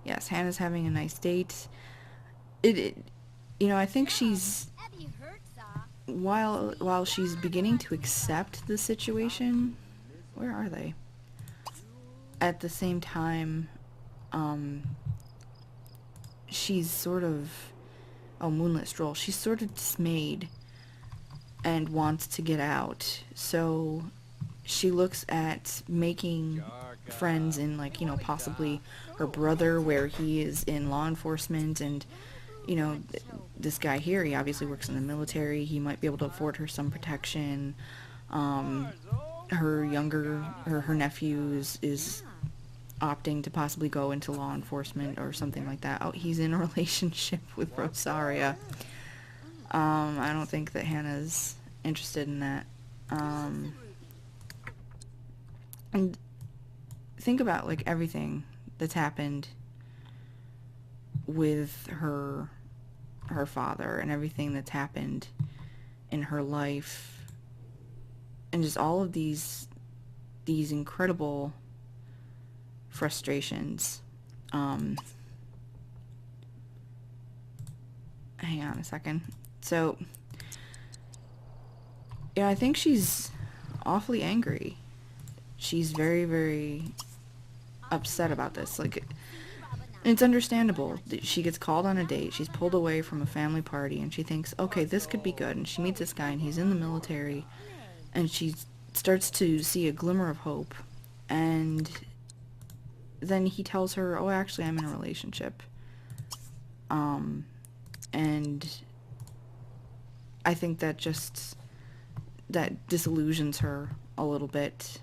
Yes, Hannah's having a nice date. You know, I think she's while she's beginning to accept the situation, where are they? At the same time, she's sort of, oh, Moonlit Stroll, she's sort of dismayed and wants to get out. So she looks at making friends in, like, you know, possibly her brother, where he is in law enforcement, and, you know, this guy here, he obviously works in the military, he might be able to afford her some protection. Her nephew is opting to possibly go into law enforcement or something like that. Oh, he's in a relationship with Rosaria. I don't think that Hannah's interested in that. And think about, like, everything that's happened with her father, and everything that's happened in her life, and just all of these incredible frustrations. Hang on a second. So, yeah, I think she's awfully angry. She's very, very upset about this. Like, and it's understandable. She gets called on a date, she's pulled away from a family party, and she thinks, okay, this could be good. And she meets this guy, and he's in the military, and she starts to see a glimmer of hope. And then he tells her, oh, actually, I'm in a relationship. And I think that disillusions her a little bit.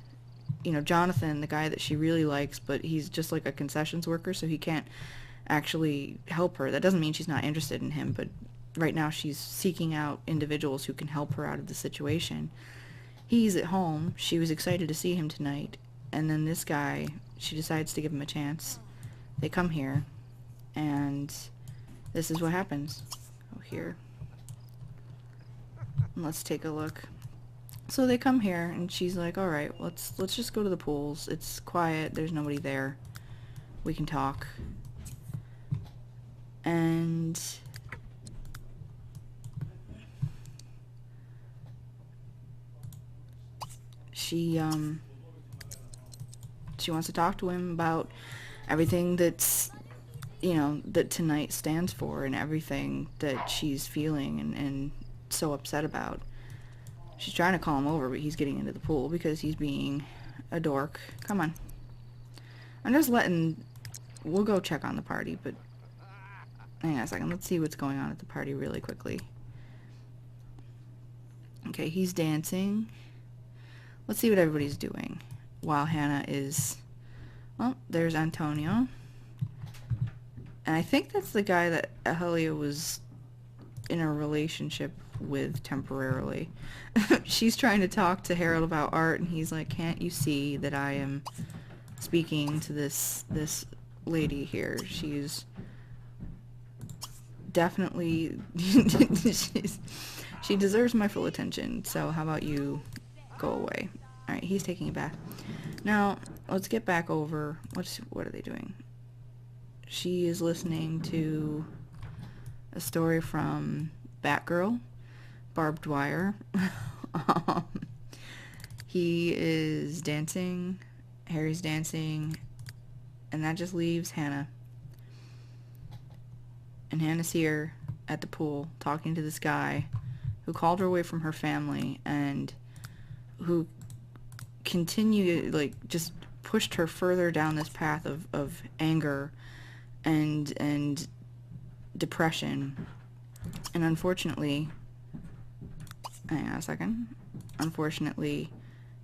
You know, Jonathan, the guy that she really likes, but he's just like a concessions worker, so he can't actually help her. That doesn't mean she's not interested in him, but right now she's seeking out individuals who can help her out of the situation. He's at home. She was excited to see him tonight. And then this guy, she decides to give him a chance. They come here, and this is what happens. Oh, here. Let's take a look. So they come here, and she's like, all right, let's just go to the pools. It's quiet. There's nobody there. We can talk. And she wants to talk to him about everything that's, you know, that tonight stands for, and everything that she's feeling and so upset about. She's trying to call him over, but he's getting into the pool because he's being a dork. Come on. I'm just letting... We'll go check on the party, but... Hang on a second. Let's see what's going on at the party really quickly. Okay, he's dancing. Let's see what everybody's doing while Hannah is... Well, there's Antonio. And I think that's the guy that Ahelia was in a relationship with temporarily. She's trying to talk to Harold about art, and he's like, can't you see that I am speaking to this lady here? She's definitely she deserves my full attention, so how about you go away? Alright, he's taking a bath. Now, let's get back over. What are they doing? She is listening to a story from Batgirl, Barbed Wire. He is dancing, Harry's dancing, and that just leaves Hannah. And Hannah's here at the pool talking to this guy who called her away from her family and who continued, like, just pushed her further down this path of anger and depression. And unfortunately, hang on a second, unfortunately,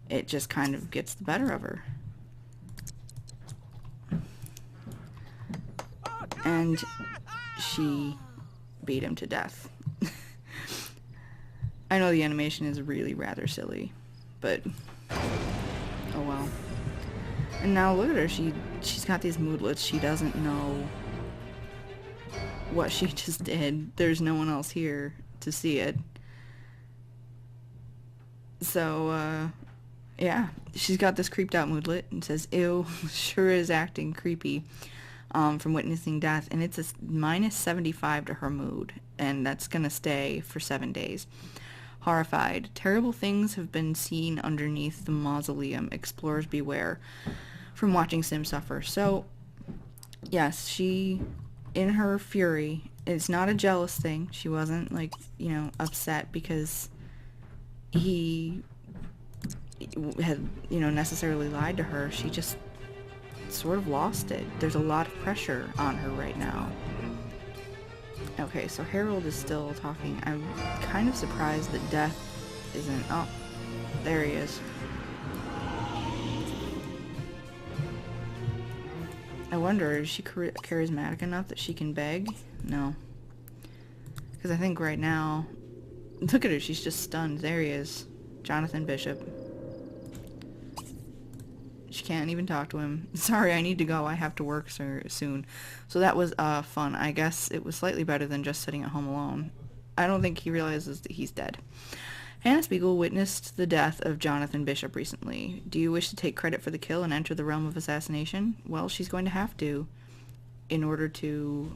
it just kind of gets the better of her. And she beat him to death. I know the animation is really rather silly, but oh well. And now look at her, she's got these moodlets. She doesn't know what she just did. There's no one else here to see it. So, yeah, she's got this creeped out moodlet and says, ew, sure is acting creepy, from witnessing death. And it's a -75 to her mood, and that's gonna stay for 7 days. horrified. Terrible things have been seen underneath the mausoleum. Explorers beware from watching Sim suffer. So, yes, she, in her fury, it's not a jealous thing. She wasn't, like, upset because he had, necessarily lied to her. She just sort of lost it. There's a lot of pressure on her right now. Okay, so Harold is still talking. I'm kind of surprised that Death isn't... Oh, there he is. I wonder, is she charismatic enough that she can beg? No. Because I think right now... Look at her, she's just stunned. There he is. Jonathan Bishop. She can't even talk to him. Sorry, I need to go. I have to work soon. So that was fun. I guess it was slightly better than just sitting at home alone. I don't think he realizes that he's dead. Hannah Spiegel witnessed the death of Jonathan Bishop recently. Do you wish to take credit for the kill and enter the realm of assassination? Well, she's going to have to in order to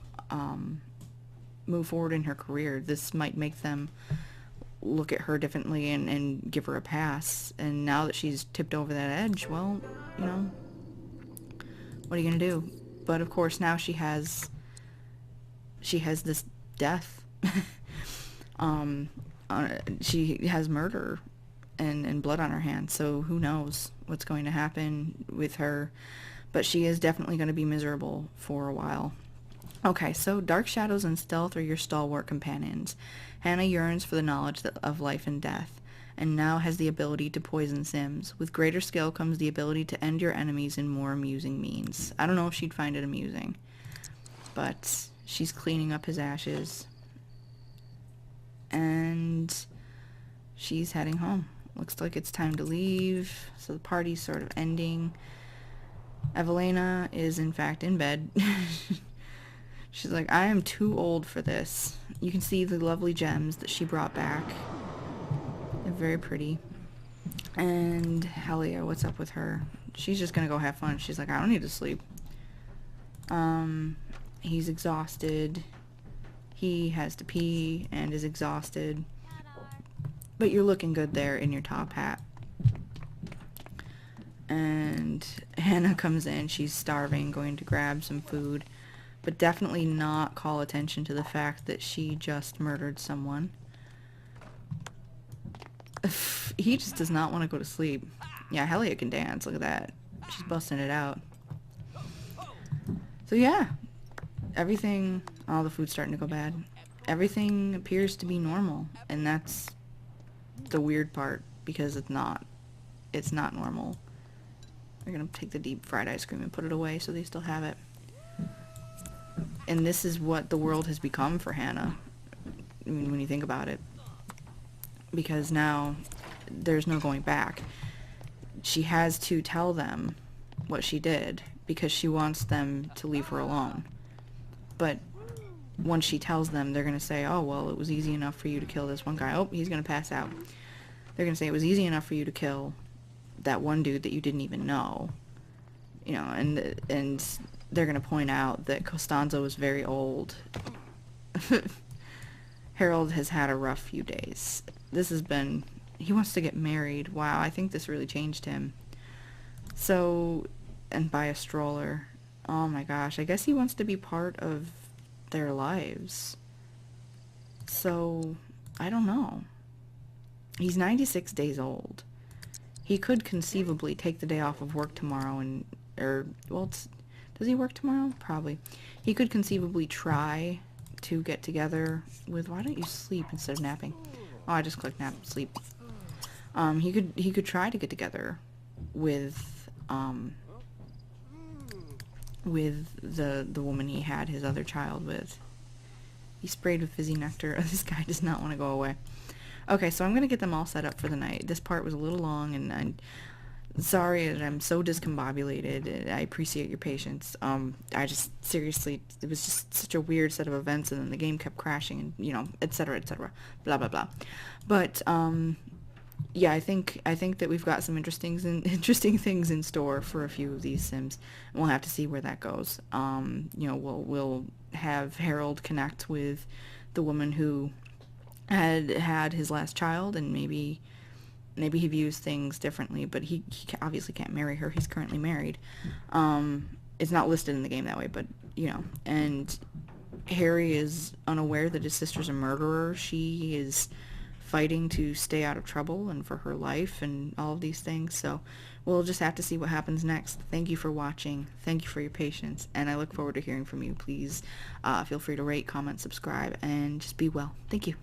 move forward in her career. This might make them look at her differently and give her a pass. And now that she's tipped over that edge, well, what are you gonna do? But of course now she has this death. She has murder and blood on her hands, so who knows what's going to happen with her. But she is definitely going to be miserable for a while. Okay, so dark shadows and stealth are your stalwart companions. Hannah yearns for the knowledge of life and death, and now has the ability to poison Sims. With greater skill comes the ability to end your enemies in more amusing means. I don't know if she'd find it amusing, but she's cleaning up his ashes, and she's heading home. Looks like it's time to leave, so the party's sort of ending. Evelena is in fact in bed. She's like, I am too old for this. You can see the lovely gems that she brought back. They're very pretty. And Helia, what's up with her? She's just gonna go have fun. She's like, I don't need to sleep. He's exhausted. He has to pee and is exhausted. But you're looking good there in your top hat. And Hannah comes in. She's starving, going to grab some food. But definitely not call attention to the fact that she just murdered someone. He just does not want to go to sleep. Yeah, Helia can dance. Look at that. She's busting it out. So yeah. Everything... Oh, the food's starting to go bad. Everything appears to be normal. And that's the weird part. Because it's not. It's not normal. We're going to take the deep fried ice cream and put it away so they still have it. And this is what the world has become for Hannah. I mean, when you think about it. Because now there's no going back. She has to tell them what she did because she wants them to leave her alone. But once she tells them, they're going to say, oh, well, it was easy enough for you to kill this one guy. Oh, he's going to pass out. They're going to say it was easy enough for you to kill that one dude that you didn't even know. And they're going to point out that Costanzo is very old. Harold has had a rough few days. He wants to get married. Wow, I think this really changed him. So, and buy a stroller. Oh my gosh, I guess he wants to be part of their lives. So, I don't know. He's 96 days old. He could conceivably take the day off of work tomorrow does he work tomorrow? Probably. He could conceivably try to get together with... Why don't you sleep instead of napping? Oh, I just clicked nap, sleep. He could try to get together with the woman he had his other child with. He sprayed with fizzy nectar. This guy does not want to go away. Okay, so I'm going to get them all set up for the night. This part was a little long, and I'm sorry that I'm so discombobulated. I appreciate your patience. I just, seriously, it was just such a weird set of events, and then the game kept crashing, and, etc., blah, blah, blah. But, yeah, I think that we've got some interesting things in store for a few of these Sims, and we'll have to see where that goes. We'll have Harold connect with the woman who had his last child, and maybe he views things differently, but he obviously can't marry her. He's currently married. It's not listed in the game that way, but, you know, and Harry is unaware that his sister's a murderer. She is fighting to stay out of trouble and for her life and all of these things. So we'll just have to see what happens next. Thank you for watching. Thank you for your patience, and I look forward to hearing from you. Please feel free to rate, comment, subscribe, and just be well. Thank you.